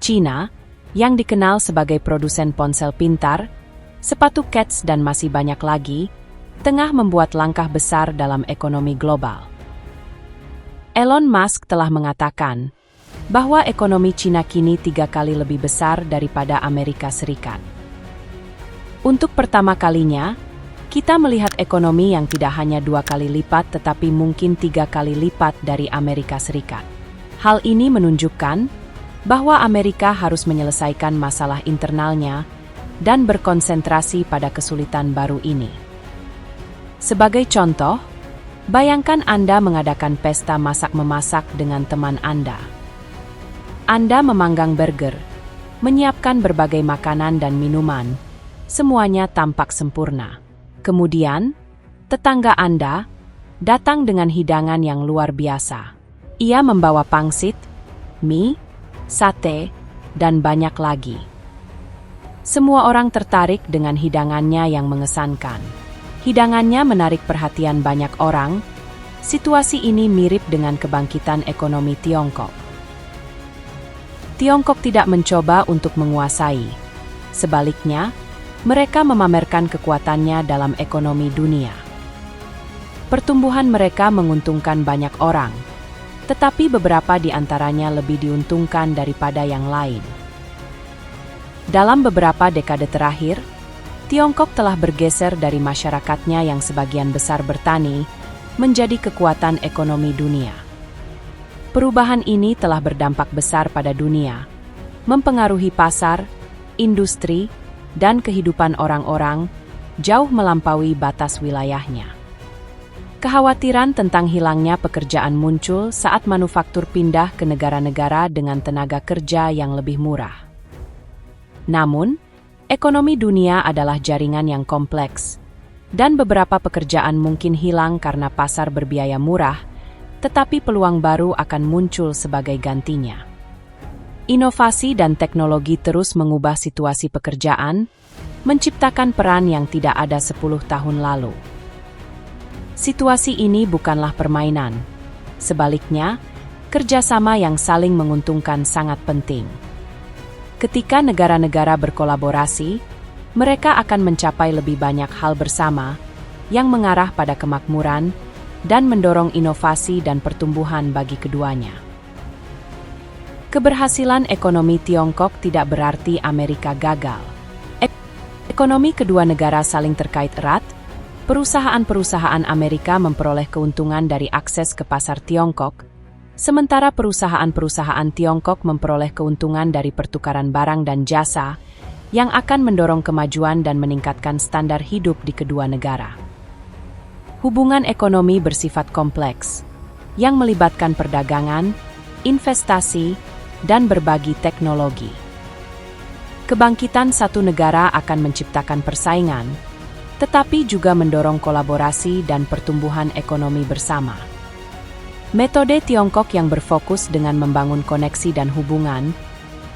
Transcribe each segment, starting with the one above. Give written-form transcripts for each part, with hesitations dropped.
China, yang dikenal sebagai produsen ponsel pintar, sepatu kets dan masih banyak lagi, tengah membuat langkah besar dalam ekonomi global. Elon Musk telah mengatakan bahwa ekonomi China kini 3 kali lebih besar daripada Amerika Serikat. Untuk pertama kalinya, kita melihat ekonomi yang tidak hanya 2 kali lipat tetapi mungkin 3 kali lipat dari Amerika Serikat. Hal ini menunjukkan bahwa Amerika harus menyelesaikan masalah internalnya dan berkonsentrasi pada kesulitan baru ini. Sebagai contoh, bayangkan Anda mengadakan pesta masak-memasak dengan teman Anda. Anda memanggang burger, menyiapkan berbagai makanan dan minuman, semuanya tampak sempurna. Kemudian, tetangga Anda datang dengan hidangan yang luar biasa. Ia membawa pangsit, mie, sate, dan banyak lagi. Semua orang tertarik dengan hidangannya yang mengesankan. Hidangannya menarik perhatian banyak orang. Situasi ini mirip dengan kebangkitan ekonomi Tiongkok. Tiongkok tidak mencoba untuk menguasai. Sebaliknya, mereka memamerkan kekuatannya dalam ekonomi dunia. Pertumbuhan mereka menguntungkan banyak orang, tetapi beberapa di antaranya lebih diuntungkan daripada yang lain. Dalam beberapa dekade terakhir, Tiongkok telah bergeser dari masyarakatnya yang sebagian besar bertani menjadi kekuatan ekonomi dunia. Perubahan ini telah berdampak besar pada dunia, mempengaruhi pasar, industri, dan kehidupan orang-orang jauh melampaui batas wilayahnya. Kekhawatiran tentang hilangnya pekerjaan muncul saat manufaktur pindah ke negara-negara dengan tenaga kerja yang lebih murah. Namun, ekonomi dunia adalah jaringan yang kompleks, dan beberapa pekerjaan mungkin hilang karena pasar berbiaya murah, tetapi peluang baru akan muncul sebagai gantinya. Inovasi dan teknologi terus mengubah situasi pekerjaan, menciptakan peran yang tidak ada 10 tahun lalu. Situasi ini bukanlah permainan. Sebaliknya, kerjasama yang saling menguntungkan sangat penting. Ketika negara-negara berkolaborasi, mereka akan mencapai lebih banyak hal bersama yang mengarah pada kemakmuran dan mendorong inovasi dan pertumbuhan bagi keduanya. Keberhasilan ekonomi Tiongkok tidak berarti Amerika gagal. Ekonomi kedua negara saling terkait erat. Perusahaan-perusahaan Amerika memperoleh keuntungan dari akses ke pasar Tiongkok, sementara perusahaan-perusahaan Tiongkok memperoleh keuntungan dari pertukaran barang dan jasa yang akan mendorong kemajuan dan meningkatkan standar hidup di kedua negara. Hubungan ekonomi bersifat kompleks, yang melibatkan perdagangan, investasi, dan berbagi teknologi. Kebangkitan satu negara akan menciptakan persaingan, tetapi juga mendorong kolaborasi dan pertumbuhan ekonomi bersama. Metode Tiongkok yang berfokus dengan membangun koneksi dan hubungan,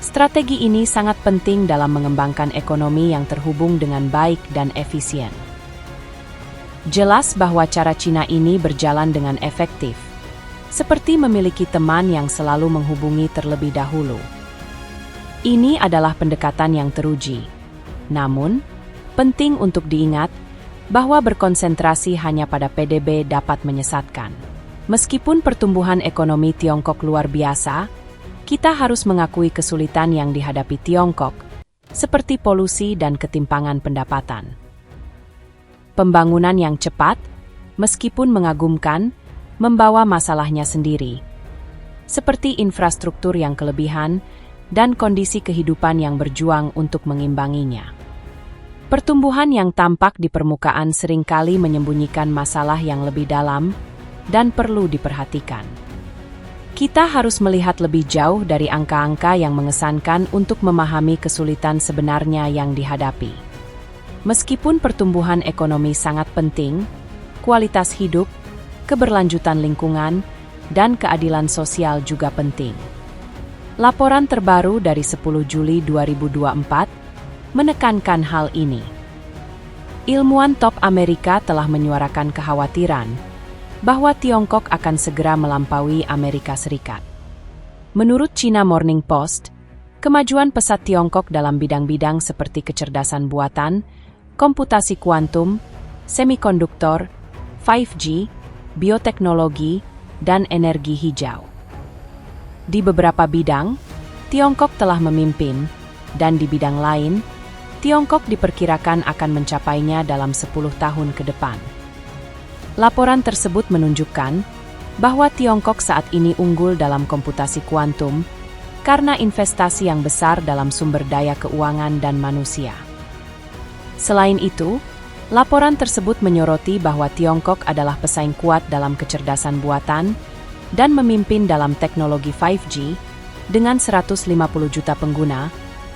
strategi ini sangat penting dalam mengembangkan ekonomi yang terhubung dengan baik dan efisien. Jelas bahwa cara Cina ini berjalan dengan efektif, seperti memiliki teman yang selalu menghubungi terlebih dahulu. Ini adalah pendekatan yang teruji. Namun, penting untuk diingat bahwa berkonsentrasi hanya pada PDB dapat menyesatkan. Meskipun pertumbuhan ekonomi Tiongkok luar biasa, kita harus mengakui kesulitan yang dihadapi Tiongkok, seperti polusi dan ketimpangan pendapatan. Pembangunan yang cepat, meskipun mengagumkan, membawa masalahnya sendiri, seperti infrastruktur yang kelebihan dan kondisi kehidupan yang berjuang untuk mengimbanginya. Pertumbuhan yang tampak di permukaan seringkali menyembunyikan masalah yang lebih dalam dan perlu diperhatikan. Kita harus melihat lebih jauh dari angka-angka yang mengesankan untuk memahami kesulitan sebenarnya yang dihadapi. Meskipun pertumbuhan ekonomi sangat penting, kualitas hidup, keberlanjutan lingkungan, dan keadilan sosial juga penting. Laporan terbaru dari 10 Juli 2024 menekankan hal ini. Ilmuwan top Amerika telah menyuarakan kekhawatiran bahwa Tiongkok akan segera melampaui Amerika Serikat. Menurut China Morning Post, Kemajuan pesat Tiongkok dalam bidang-bidang seperti kecerdasan buatan, komputasi kuantum, semikonduktor, 5G, bioteknologi, dan energi hijau. Di beberapa bidang, Tiongkok telah memimpin, dan di bidang lain, Tiongkok diperkirakan akan mencapainya dalam 10 tahun ke depan. Laporan tersebut menunjukkan bahwa Tiongkok saat ini unggul dalam komputasi kuantum karena investasi yang besar dalam sumber daya keuangan dan manusia. Selain itu, laporan tersebut menyoroti bahwa Tiongkok adalah pesaing kuat dalam kecerdasan buatan dan memimpin dalam teknologi 5G dengan 150 juta pengguna,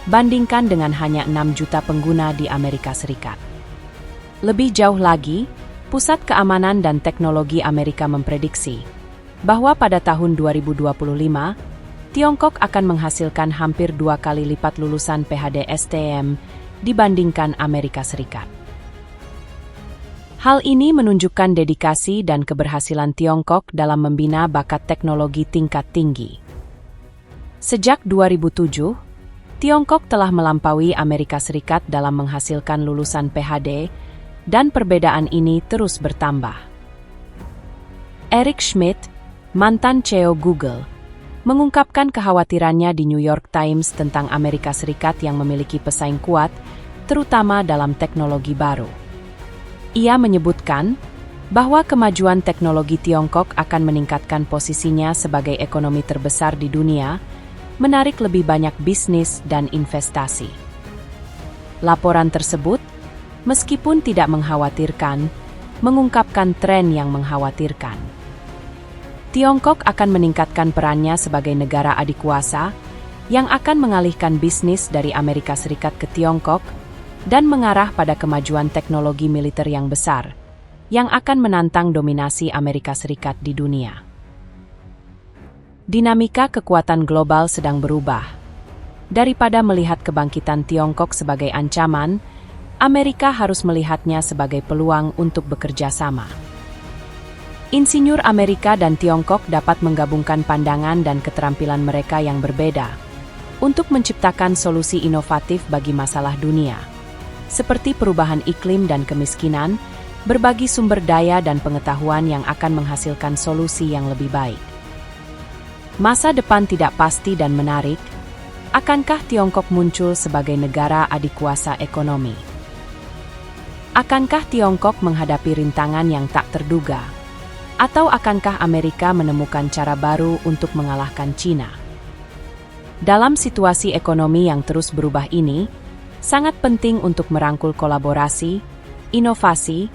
bandingkan dengan hanya 6 juta pengguna di Amerika Serikat. Lebih jauh lagi, Pusat Keamanan dan Teknologi Amerika memprediksi bahwa pada tahun 2025, Tiongkok akan menghasilkan hampir 2 kali lipat lulusan PhD STM dibandingkan Amerika Serikat. Hal ini menunjukkan dedikasi dan keberhasilan Tiongkok dalam membina bakat teknologi tingkat tinggi. Sejak 2007, Tiongkok telah melampaui Amerika Serikat dalam menghasilkan lulusan PhD, dan perbedaan ini terus bertambah. Eric Schmidt, mantan CEO Google, mengungkapkan kekhawatirannya di New York Times tentang Amerika Serikat yang memiliki pesaing kuat, terutama dalam teknologi baru. Ia menyebutkan bahwa kemajuan teknologi Tiongkok akan meningkatkan posisinya sebagai ekonomi terbesar di dunia, menarik lebih banyak bisnis dan investasi. Laporan tersebut, meskipun tidak mengkhawatirkan, mengungkapkan tren yang mengkhawatirkan. Tiongkok akan meningkatkan perannya sebagai negara adikuasa yang akan mengalihkan bisnis dari Amerika Serikat ke Tiongkok dan mengarah pada kemajuan teknologi militer yang besar, yang akan menantang dominasi Amerika Serikat di dunia. Dinamika kekuatan global sedang berubah. Daripada melihat kebangkitan Tiongkok sebagai ancaman, Amerika harus melihatnya sebagai peluang untuk bekerja sama. Insinyur Amerika dan Tiongkok dapat menggabungkan pandangan dan keterampilan mereka yang berbeda untuk menciptakan solusi inovatif bagi masalah dunia, seperti perubahan iklim dan kemiskinan, berbagi sumber daya dan pengetahuan yang akan menghasilkan solusi yang lebih baik. Masa depan tidak pasti dan menarik. Akankah Tiongkok muncul sebagai negara adikuasa ekonomi? Akankah Tiongkok menghadapi rintangan yang tak terduga? Atau akankah Amerika menemukan cara baru untuk mengalahkan China? Dalam situasi ekonomi yang terus berubah ini, sangat penting untuk merangkul kolaborasi, inovasi,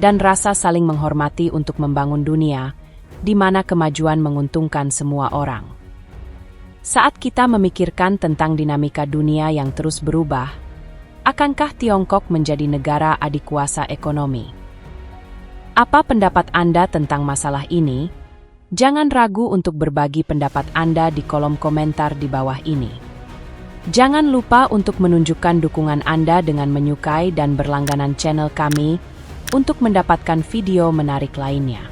dan rasa saling menghormati untuk membangun dunia, di mana kemajuan menguntungkan semua orang. Saat kita memikirkan tentang dinamika dunia yang terus berubah, akankah Tiongkok menjadi negara adikuasa ekonomi? Apa pendapat Anda tentang masalah ini? Jangan ragu untuk berbagi pendapat Anda di kolom komentar di bawah ini. Jangan lupa untuk menunjukkan dukungan Anda dengan menyukai dan berlangganan channel kami untuk mendapatkan video menarik lainnya.